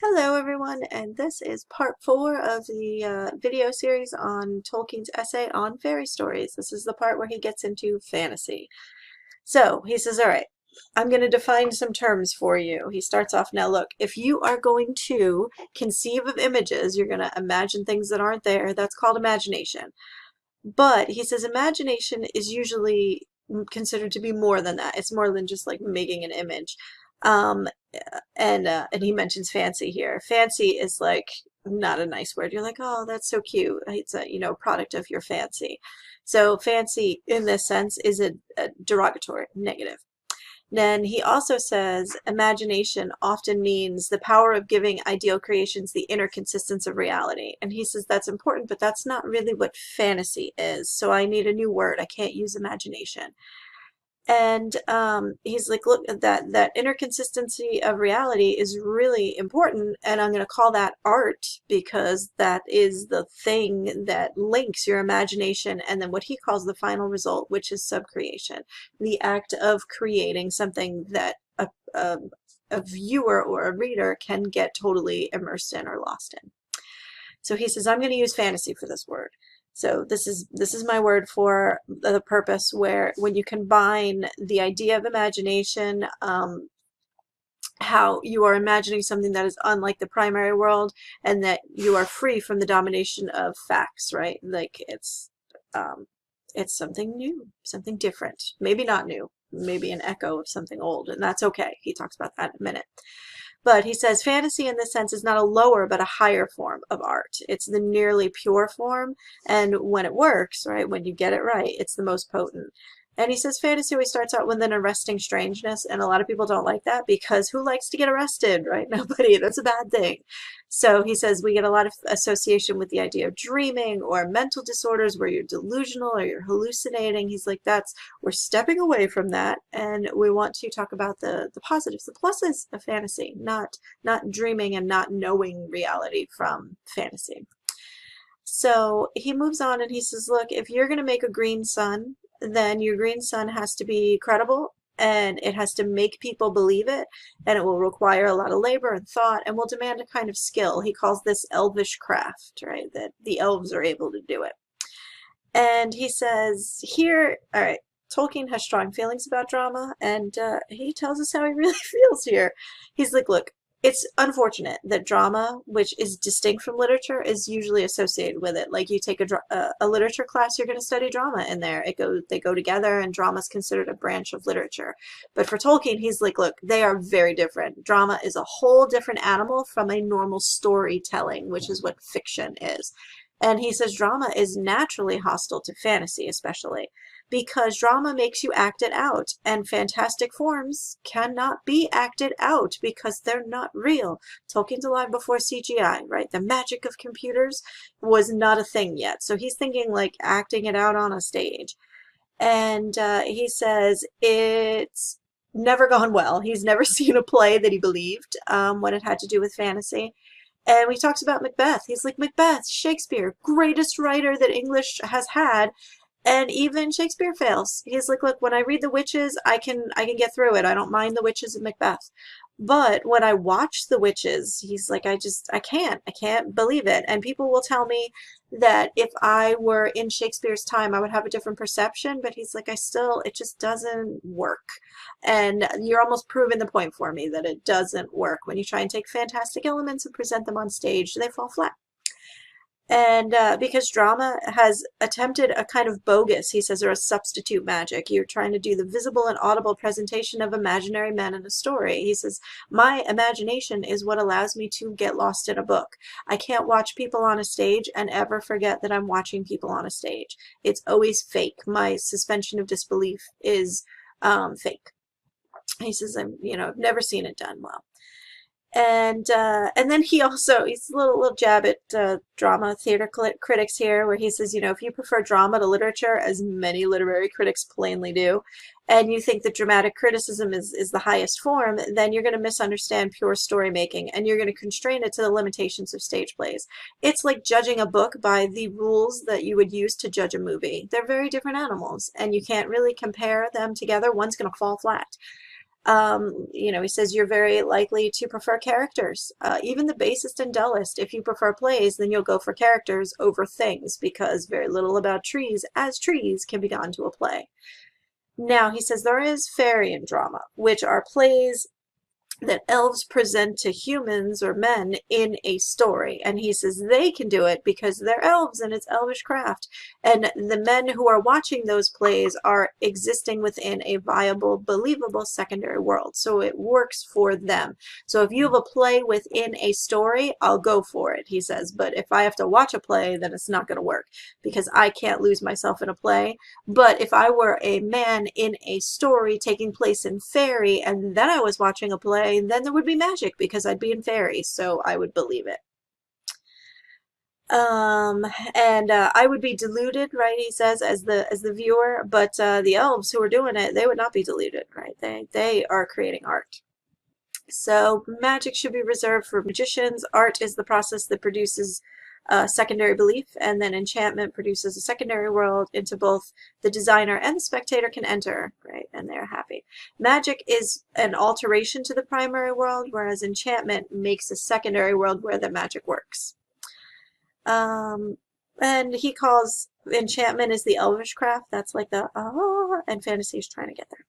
Hello everyone, and this is part 4 of the video series on Tolkien's essay on fairy stories. This is the part where he gets into fantasy. So he says, all right, I'm going to define some terms for you. He starts off, now look, if you are going to conceive of images, you're going to imagine things that aren't there, that's called imagination. But he says imagination is usually considered to be more than that. It's more than just like making an image. Um, and he mentions fancy here. Fancy is like not a nice word. You're like, oh, that's so cute. It's a product of your fancy. So fancy in this sense is a derogatory, negative. Then he also says imagination often means the power of giving ideal creations the inner consistence of reality. And he says that's important, but that's not really what fantasy is. So I need a new word. I can't use imagination. And he's like, look, that inner consistency of reality is really important, and I'm going to call that art because that is the thing that links your imagination and then what he calls the final result, which is subcreation, the act of creating something that a viewer or a reader can get totally immersed in or lost in. So he says, I'm going to use fantasy for this word. So this is my word for the purpose where when you combine the idea of imagination, how you are imagining something that is unlike the primary world and that you are free from the domination of facts, right? Like it's something new, something different, maybe not new, maybe an echo of something old, and that's okay. He talks about that in a minute. But he says fantasy in this sense is not a lower but a higher form of art. It's the nearly pure form, and when it works, right, when you get it right, it's the most potent. And he says fantasy always starts out with an arresting strangeness, and a lot of people don't like that because who likes to get arrested, right? Nobody. That's a bad thing. So he says we get a lot of association with the idea of dreaming or mental disorders where you're delusional or you're hallucinating. He's like, we're stepping away from that, and we want to talk about the positives, the pluses of fantasy, not dreaming and not knowing reality from fantasy. So he moves on and he says, look, if you're going to make a green sun, then your green sun has to be credible and it has to make people believe it, and it will require a lot of labor and thought and will demand a kind of skill. He calls this elvish craft, right? That the elves are able to do it. And he says here, all right, Tolkien has strong feelings about drama, and he tells us how he really feels here. He's like, look, it's unfortunate that drama, which is distinct from literature, is usually associated with it. Like you take a literature class, you're going to study drama in there. They go together, and drama is considered a branch of literature. But for Tolkien, he's like, look, they are very different. Drama is a whole different animal from a normal storytelling, which is what fiction is. And he says drama is naturally hostile to fantasy, especially because drama makes you act it out, and fantastic forms cannot be acted out because they're not real. Tolkien's alive before CGI, right? The magic of computers was not a thing yet. So he's thinking like acting it out on a stage. And he says it's never gone well. He's never seen a play that he believed when it had to do with fantasy. And we talked about Macbeth. He's like, Macbeth, Shakespeare, greatest writer that English has had. And even Shakespeare fails. He's like, look, when I read The Witches, I can get through it. I don't mind the witches of Macbeth. But when I watch The Witches, he's like, I can't believe it. And people will tell me that if I were in Shakespeare's time, I would have a different perception. But he's like, it just doesn't work. And you're almost proving the point for me that it doesn't work. When you try and take fantastic elements and present them on stage, they fall flat. And because drama has attempted a kind of bogus, he says, or a substitute magic. You're trying to do the visible and audible presentation of imaginary men in a story. He says, my imagination is what allows me to get lost in a book. I can't watch people on a stage and ever forget that I'm watching people on a stage. It's always fake. My suspension of disbelief is fake. He says, I've never seen it done well. And then he's a little jab at drama theater critics here, where he says, if you prefer drama to literature, as many literary critics plainly do, and you think that dramatic criticism is the highest form, then you're going to misunderstand pure story making, and you're going to constrain it to the limitations of stage plays. It's like judging a book by the rules that you would use to judge a movie. They're very different animals, and you can't really compare them together. One's going to fall flat. You know, he says you're very likely to prefer characters, even the basest and dullest. If you prefer plays, then you'll go for characters over things, because very little about trees as trees can be gotten to a play. Now, he says there is fairy drama, which are plays that elves present to humans or men in a story. And he says they can do it because they're elves and it's elvish craft. And the men who are watching those plays are existing within a viable, believable secondary world. So it works for them. So if you have a play within a story, I'll go for it, he says. But if I have to watch a play, then it's not going to work because I can't lose myself in a play. But if I were a man in a story taking place in fairy and then I was watching a play, then there would be magic because I'd be in fairy, so I would believe it. And I would be deluded, right? He says as the viewer, but the elves who are doing it, they would not be deluded, right? They are creating art. So magic should be reserved for magicians. Art is the process that produces secondary belief, and then enchantment produces a secondary world into both the designer and the spectator can enter, right? And they're happy. Magic is an alteration to the primary world, whereas enchantment makes a secondary world where the magic works. And he calls enchantment is the elvish craft. That's like the and fantasy is trying to get there.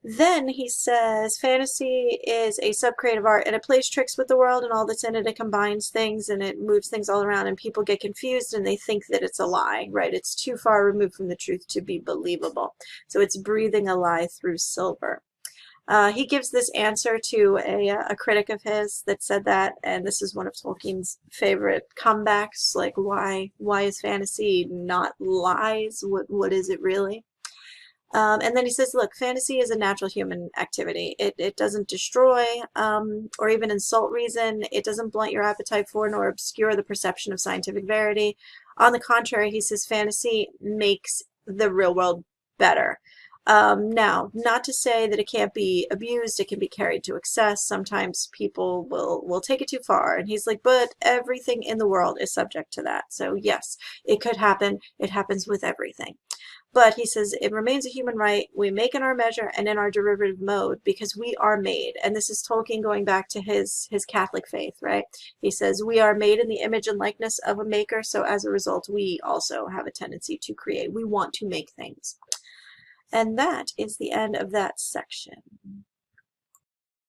Then he says fantasy is a sub-creative art and it plays tricks with the world and all that's in it. It combines things and it moves things all around and people get confused and they think that it's a lie, right? It's too far removed from the truth to be believable. So it's breathing a lie through silver. He gives this answer to a critic of his that said that, and this is one of Tolkien's favorite comebacks, like why is fantasy not lies? What is it really? And then he says, look, fantasy is a natural human activity. It doesn't destroy or even insult reason. It doesn't blunt your appetite for nor obscure the perception of scientific verity. On the contrary, he says fantasy makes the real world better. Now, not to say that it can't be abused, it can be carried to excess. Sometimes people will take it too far. And he's like, but everything in the world is subject to that. So yes, it could happen. It happens with everything. But he says it remains a human right. We make in our measure and in our derivative mode because we are made. And this is Tolkien going back to his Catholic faith, right? He says we are made in the image and likeness of a maker. So as a result, we also have a tendency to create. We want to make things. And that is the end of that section.